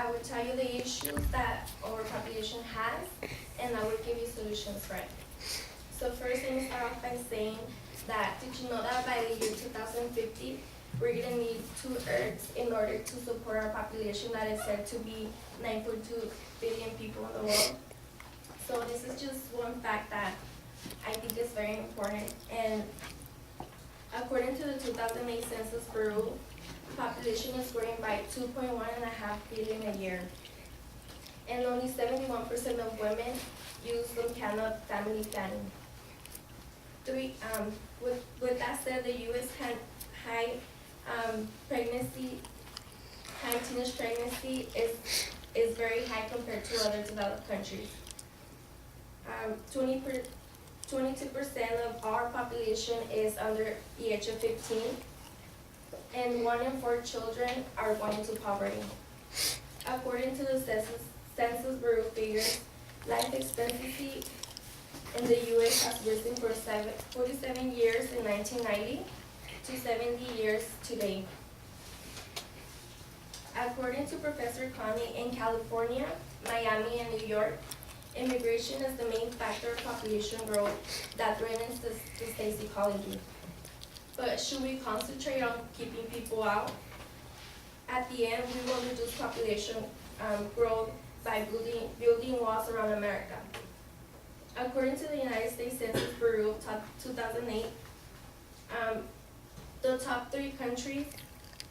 I would tell you the issues that our population has, and I would give you solutions for it. So first, let me start off by saying that, did you know that by the year 2050, we're gonna need 2 Earths in order to support our population that is said to be 9.2 billion people in the world? So this is just one fact that I think is very important. And according to the 2008 Census Bureau, population is growing by 2.1 billion a year. And only 71% of women use some kind of family planning. With that said, the U.S. had high teenage pregnancy is very high compared to other developed countries. 22% of our population is under the age of 15, and 1 in 4 children are going into poverty. According to the Census Bureau figures, life expectancy in the U.S. has risen for 47 years in 1990 to 70 years today. According to Professor Conley, in California, Miami, and New York, immigration is the main factor of population growth that threatens the state's ecology. But should we concentrate on keeping people out? At the end, we will reduce population growth by building walls around America. According to the United States Census Bureau 2008, the top 3 countries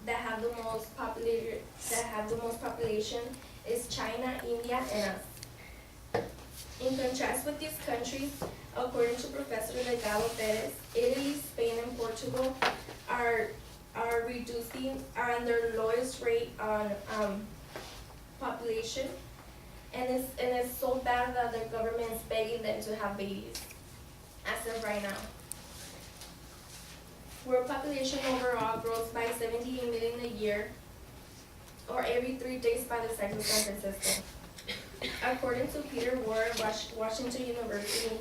that have the most population is China, India, and us. In contrast with these countries, according to Professor Legado Perez, Italy, Spain, and Portugal are on their lowest rate on population, and it's so bad that the government is begging them to have babies, as of right now. World population overall grows by 78 million a year, or every 3 days by the San Francisco. According to Peter Ward of Washington University,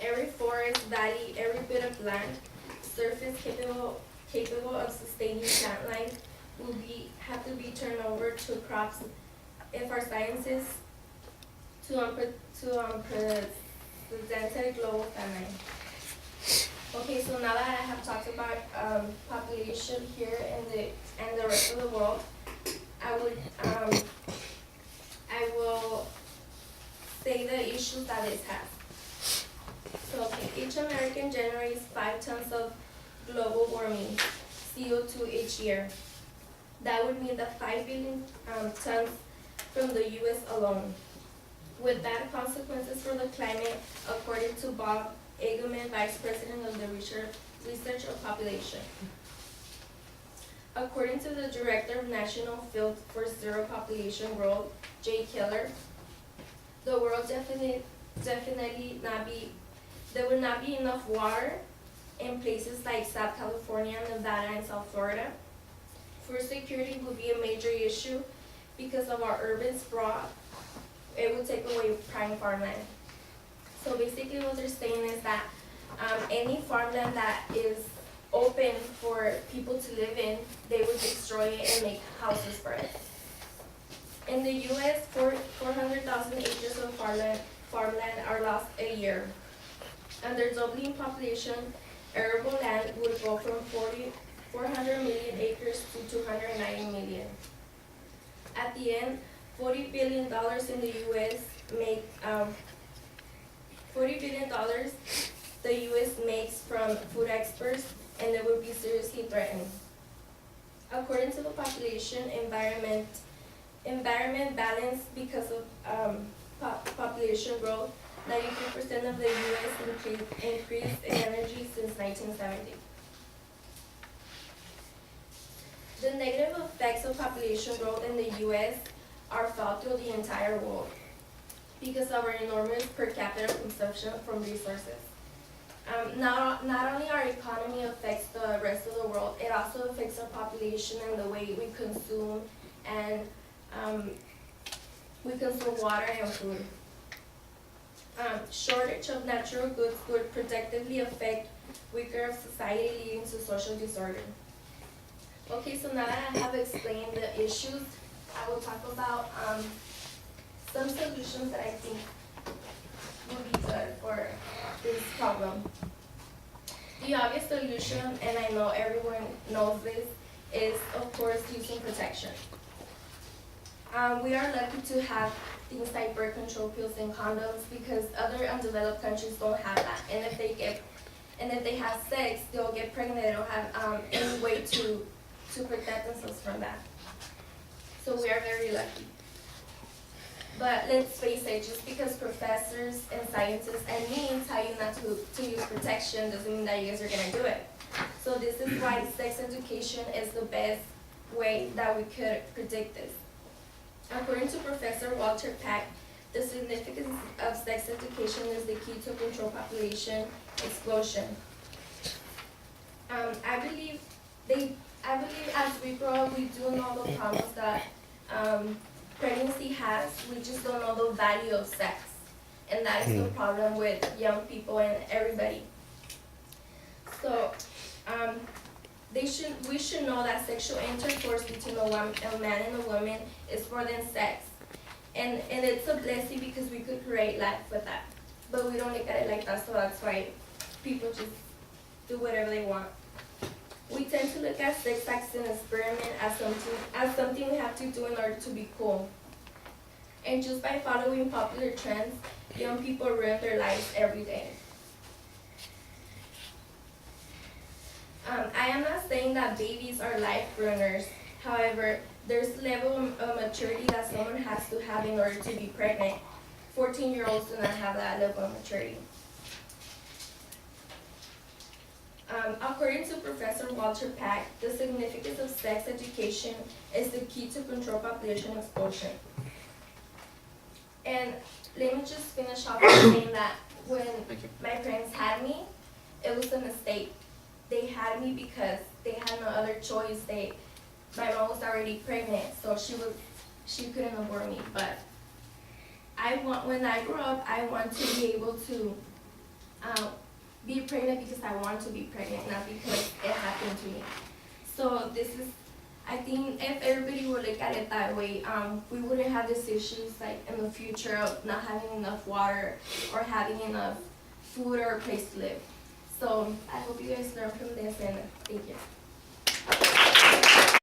every forest, valley, every bit of land, surface capable of sustaining plant life will have to be turned over to crops if our scientists to unprecedented global famine. Okay, so now that I have talked about population here and the rest of the world, I will say the issues that it has. So, okay, each American generates 5 tons of global warming, CO2, each year. That would mean that 5 billion tons from the U.S. alone. With that, consequences for the climate, according to Bob Eggman, Vice President of the Research of Population. According to the Director of National Field for Zero Population Growth, Jay Keller, the world definitely there will not be enough water in places like South California, Nevada, and South Florida. Food security will be a major issue because of our urban sprawl. It will take away prime farmland. So basically what they're saying is that any farmland that is open for people to live in, they would destroy it and make houses for it. In the U.S., 400,000 acres of farmland are lost a year. Under doubling population, arable land would go from 400 million acres to 290 million. At the end, $40 billion in the U.S. $40 billion the U.S. makes from food exports, and they would be seriously threatened. According to the population environment balance because of population growth, 93% of the U.S. increased in energy since 1970. The negative effects of population growth in the U.S. are felt through the entire world because of our enormous per capita consumption from resources. Not only our economy affects the rest of the world, it also affects our population and the way we consume water and food. Shortage of natural goods would productively affect weaker of society, leading to social disorder. Okay, so now that I have explained the issues I will talk about some solutions that I think would be good for this problem. The obvious solution, and I know everyone knows this, is of course using protection. We are lucky to have things like birth control pills and condoms because other undeveloped countries don't have that. And if they have sex, they'll get pregnant. They don't have any way to protect themselves from that. So we are very lucky. But let's face it, just because professors and scientists and me tell you not to use protection doesn't mean that you guys are gonna do it. So this is why sex education is the best way that we could predict this. According to Professor Walter Pack, the significance of sex education is the key to control population explosion. I believe as we grow up, we do know the problems that pregnancy has. We just don't know the value of sex, and that is the problem with young people and everybody. So we should know that sexual intercourse between a man and a woman is more than sex. And it's a blessing because we could create life with that. But we don't look at it like that, so that's why people just do whatever they want. We tend to look at sex as an experiment, as something we have to do in order to be cool. And just by following popular trends, young people ruin their lives every day. I am not saying that babies are life ruiners. However, there's a level of maturity that someone has to have in order to be pregnant. 14-year-olds do not have that level of maturity. According to Professor Walter Pack, the significance of sex education is the key to control population explosion. And let me just finish off by saying that when my parents had me, it was a mistake. They had me because they had no other choice. My mom was already pregnant, so she couldn't abort me. But when I grow up, I want to be able to be pregnant because I want to be pregnant, not because it happened to me. So I think if everybody would look at it that way, we wouldn't have these issues like in the future of not having enough water or having enough food or a place to live. So I hope you guys learn from this, and thank you.